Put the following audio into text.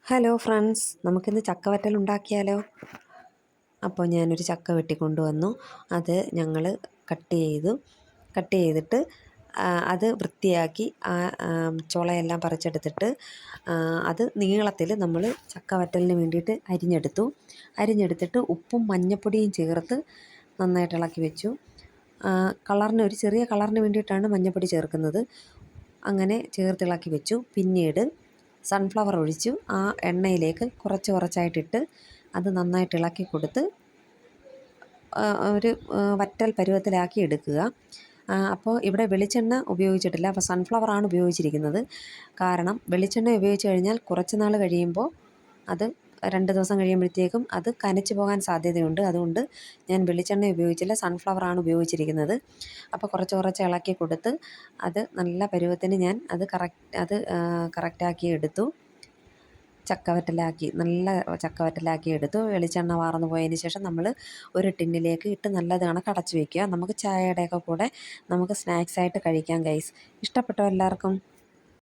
Hello friends, നമുക്കിന്ന് ചക്കവറ്റൽ ഉണ്ടാക്കിയാലോ? അപ്പോൾ ഞാനൊരു ചക്ക വെട്ടിക്കൊണ്ടുവന്നു. അത് ഞങ്ങൾ കട്ട് ചെയ്തിട്ട് അത് വൃത്തിയാക്കി ചുളയെല്ലാം പറിച്ചെടുത്തിട്ട് അത് നീളത്തിൽ നമ്മൾ ചക്കവറ്റലിന് വേണ്ടിയിട്ട് അരിഞ്ഞെടുത്തിട്ട് ഉപ്പും മഞ്ഞൾപ്പൊടിയും ചേർത്ത് നന്നായിട്ട് ഇളക്കി വെച്ചു. ഒരു ചെറിയ കളറിന് വേണ്ടിയിട്ടാണ് മഞ്ഞൾപ്പൊടി ചേർക്കുന്നത്. അങ്ങനെ ചേർത്തിളക്കി വെച്ചു. പിന്നീട് സൺഫ്ലവർ ഒഴിച്ചു ആ എണ്ണയിലേക്ക് കുറച്ചായിട്ടിട്ട് അത് നന്നായിട്ട് ഇളക്കി കൊടുത്ത് ഒരു വറ്റൽ പരുവത്തിലാക്കി എടുക്കുക. അപ്പോൾ ഇവിടെ വെളിച്ചെണ്ണ ഉപയോഗിച്ചിട്ടില്ല, അപ്പോൾ സൺഫ്ലവറാണ് ഉപയോഗിച്ചിരിക്കുന്നത്. കാരണം വെളിച്ചെണ്ണ ഉപയോഗിച്ച് കഴിഞ്ഞാൽ കുറച്ച് നാൾ കഴിയുമ്പോൾ അത് 2 ദിവസം കഴിയുമ്പോഴത്തേക്കും അത് കനച്ച് പോകാൻ സാധ്യതയുണ്ട്. അതുകൊണ്ട് ഞാൻ വെളിച്ചെണ്ണ ഉപയോഗിച്ചില്ല, സൺഫ്ലവറാണ് ഉപയോഗിച്ചിരിക്കുന്നത്. അപ്പോൾ കുറച്ച് ഇളക്കി കൊടുത്ത് അത് നല്ല പരുവത്തിന് ഞാൻ അത് കറക്റ്റാക്കി എടുത്തു. നല്ല ചക്കവറ്റലാക്കി എടുത്തു. വെളിച്ചെണ്ണ വാർന്നു പോയതിന് ശേഷം നമ്മൾ ഒരു ടിന്നിലേക്ക് ഇട്ട് നല്ലത് കണക്ക് അടച്ചു വയ്ക്കുക. നമുക്ക് ചായയുടെയൊക്കെ കൂടെ നമുക്ക് സ്നാക്സായിട്ട് കഴിക്കാം ഗൈസ്. ഇഷ്ടപ്പെട്ടോ എല്ലാവർക്കും?